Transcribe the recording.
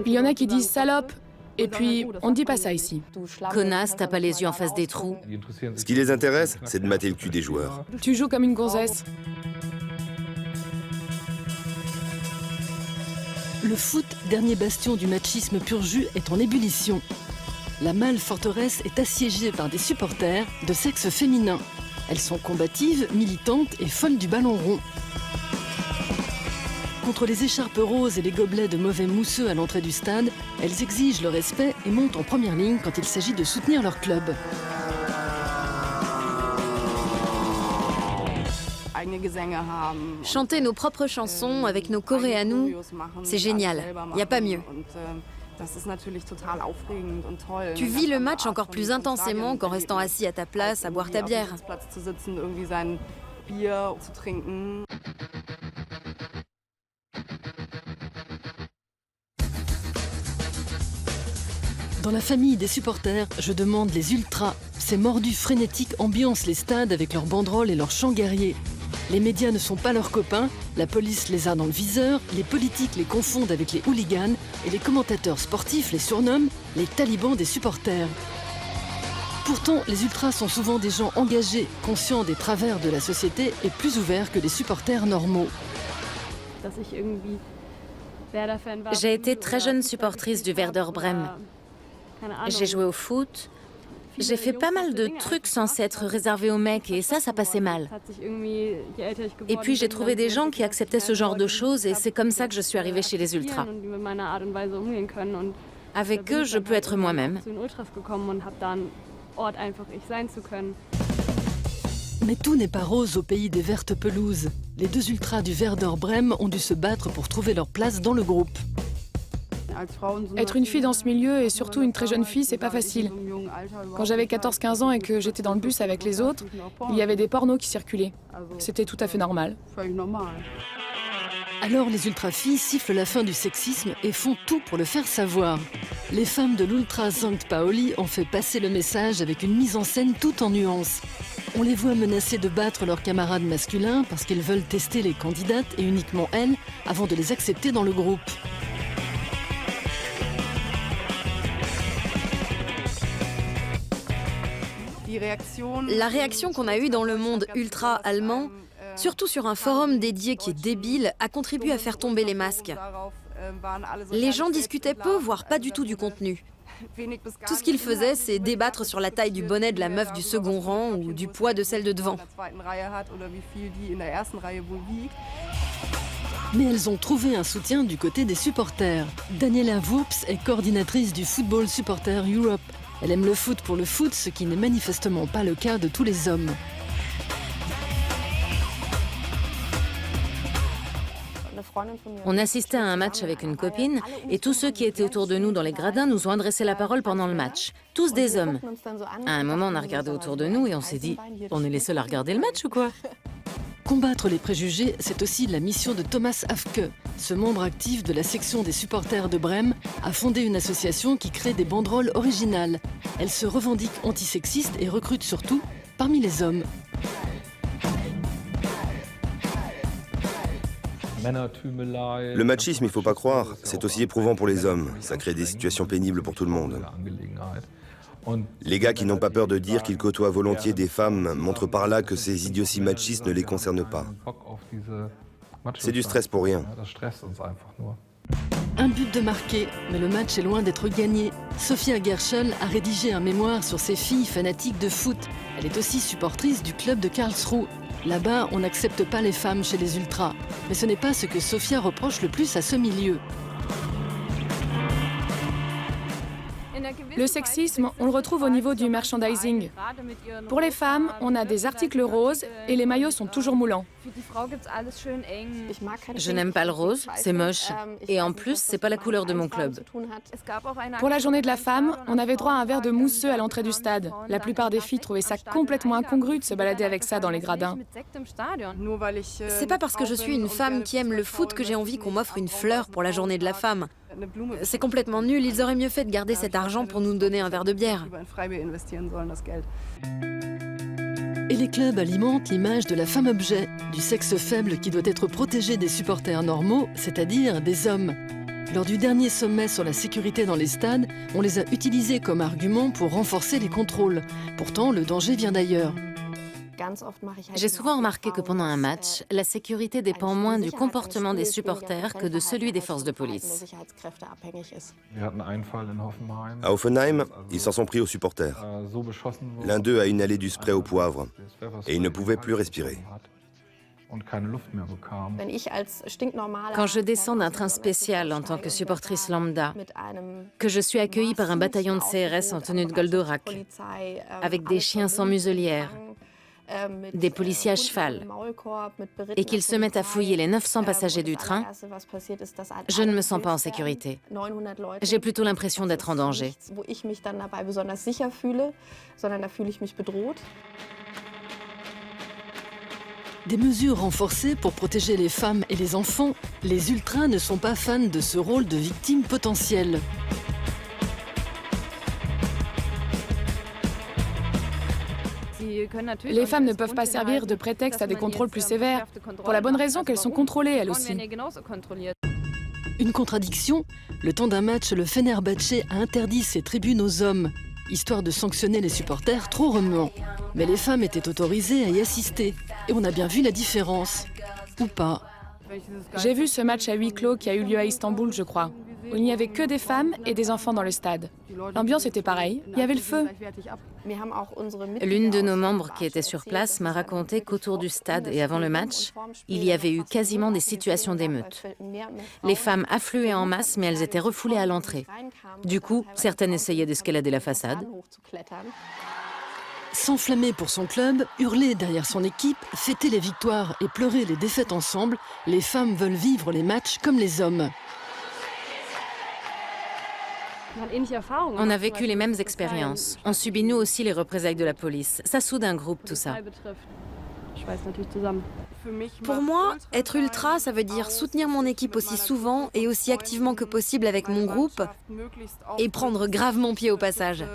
Il y en a qui disent salope, et puis on ne dit pas ça ici. Connasse, t'as pas les yeux en face des trous. Ce qui les intéresse, c'est de mater le cul des joueurs. Tu joues comme une gonzesse. Le foot, dernier bastion du machisme pur jus, est en ébullition. La mâle forteresse est assiégée par des supporters de sexe féminin. Elles sont combatives, militantes et folles du ballon rond. Contre les écharpes roses et les gobelets de mauvais mousseux à l'entrée du stade, elles exigent le respect et montent en première ligne quand il s'agit de soutenir leur club. Chanter nos propres chansons avec nos chorés à nous, c'est génial. Y a pas mieux. Tu vis le match encore plus intensément qu'en restant assis à ta place à boire ta bière. Dans la famille des supporters, je demande les ultras. Ces mordus frénétiques ambiancent les stades avec leurs banderoles et leurs chants guerriers. Les médias ne sont pas leurs copains, la police les a dans le viseur, les politiques les confondent avec les hooligans et les commentateurs sportifs les surnomment les talibans des supporters. Pourtant, les ultras sont souvent des gens engagés, conscients des travers de la société et plus ouverts que les supporters normaux. J'ai été très jeune supportrice du Werder Brême. J'ai joué au foot. J'ai fait pas mal de trucs censés être réservés aux mecs et ça passait mal. Et puis j'ai trouvé des gens qui acceptaient ce genre de choses et c'est comme ça que je suis arrivée chez les ultras. Avec eux, je peux être moi-même. Mais tout n'est pas rose au pays des vertes pelouses. Les deux ultras du Werder Brême ont dû se battre pour trouver leur place dans le groupe. Être une fille dans ce milieu, et surtout une très jeune fille, c'est pas facile. Quand j'avais 14-15 ans et que j'étais dans le bus avec les autres, il y avait des pornos qui circulaient. C'était tout à fait normal. Alors les ultra-filles sifflent la fin du sexisme et font tout pour le faire savoir. Les femmes de l'Ultra Sankt Pauli ont fait passer le message avec une mise en scène tout en nuances. On les voit menacer de battre leurs camarades masculins parce qu'ils veulent tester les candidates et uniquement elles avant de les accepter dans le groupe. La réaction qu'on a eue dans le monde ultra-allemand, surtout sur un forum dédié qui est débile, a contribué à faire tomber les masques. Les gens discutaient peu, voire pas du tout du contenu. Tout ce qu'ils faisaient, c'est débattre sur la taille du bonnet de la meuf du second rang ou du poids de celle de devant. Mais elles ont trouvé un soutien du côté des supporters. Daniela Wurps est coordinatrice du Football Supporter Europe. Elle aime le foot pour le foot, ce qui n'est manifestement pas le cas de tous les hommes. On assistait à un match avec une copine et tous ceux qui étaient autour de nous dans les gradins nous ont adressé la parole pendant le match. Tous des hommes. À un moment, on a regardé autour de nous et on s'est dit « On est les seuls à regarder le match ou quoi ?» Combattre les préjugés, c'est aussi la mission de Thomas Afke. Ce membre actif de la section des supporters de Brême a fondé une association qui crée des banderoles originales. Elle se revendique antisexiste et recrute surtout parmi les hommes. Le machisme, il faut pas croire, c'est aussi éprouvant pour les hommes. Ça crée des situations pénibles pour tout le monde. Les gars qui n'ont pas peur de dire qu'ils côtoient volontiers des femmes montrent par là que ces idioties machistes ne les concernent pas. C'est du stress pour rien. Un but de marqué, mais le match est loin d'être gagné. Sophia Gerschel a rédigé un mémoire sur ses filles fanatiques de foot. Elle est aussi supportrice du club de Karlsruhe. Là-bas, on n'accepte pas les femmes chez les ultras. Mais ce n'est pas ce que Sophia reproche le plus à ce milieu. Le sexisme, on le retrouve au niveau du merchandising. Pour les femmes, on a des articles roses et les maillots sont toujours moulants. Je n'aime pas le rose, c'est moche. Et en plus, c'est pas la couleur de mon club. Pour la journée de la femme, on avait droit à un verre de mousseux à l'entrée du stade. La plupart des filles trouvaient ça complètement incongru de se balader avec ça dans les gradins. C'est pas parce que je suis une femme qui aime le foot que j'ai envie qu'on m'offre une fleur pour la journée de la femme. C'est complètement nul, ils auraient mieux fait de garder cet argent pour nous donner un verre de bière. Et les clubs alimentent l'image de la femme-objet, du sexe faible qui doit être protégé des supporters normaux, c'est-à-dire des hommes. Lors du dernier sommet sur la sécurité dans les stades, on les a utilisés comme argument pour renforcer les contrôles. Pourtant, le danger vient d'ailleurs. J'ai souvent remarqué que pendant un match, la sécurité dépend moins du comportement des supporters que de celui des forces de police. À Offenheim, ils s'en sont pris aux supporters. L'un d'eux a inhalé du spray au poivre et il ne pouvait plus respirer. Quand je descends d'un train spécial en tant que supportrice lambda, que je suis accueillie par un bataillon de CRS en tenue de Goldorak, avec des chiens sans muselière, des policiers à cheval, et qu'ils se mettent à fouiller les 900 passagers du train, je ne me sens pas en sécurité. J'ai plutôt l'impression d'être en danger. Des mesures renforcées pour protéger les femmes et les enfants, les ultras ne sont pas fans de ce rôle de victime potentielle. Les femmes ne peuvent pas servir de prétexte à des contrôles plus sévères, pour la bonne raison qu'elles sont contrôlées, elles aussi. Une contradiction, le temps d'un match, le Fenerbahçe a interdit ses tribunes aux hommes, histoire de sanctionner les supporters trop remuants. Mais les femmes étaient autorisées à y assister, et on a bien vu la différence. Ou pas. J'ai vu ce match à huis clos qui a eu lieu à Istanbul, je crois, où il n'y avait que des femmes et des enfants dans le stade. L'ambiance était pareille, il y avait le feu. L'une de nos membres qui était sur place m'a raconté qu'autour du stade et avant le match, il y avait eu quasiment des situations d'émeute. Les femmes affluaient en masse, mais elles étaient refoulées à l'entrée. Du coup, certaines essayaient d'escalader la façade. S'enflammer pour son club, hurler derrière son équipe, fêter les victoires et pleurer les défaites ensemble, les femmes veulent vivre les matchs comme les hommes. On a vécu les mêmes expériences. On subit nous aussi les représailles de la police. Ça soude un groupe, tout ça. Pour moi, être ultra, ça veut dire soutenir mon équipe aussi souvent et aussi activement que possible avec mon groupe et prendre gravement pied au passage.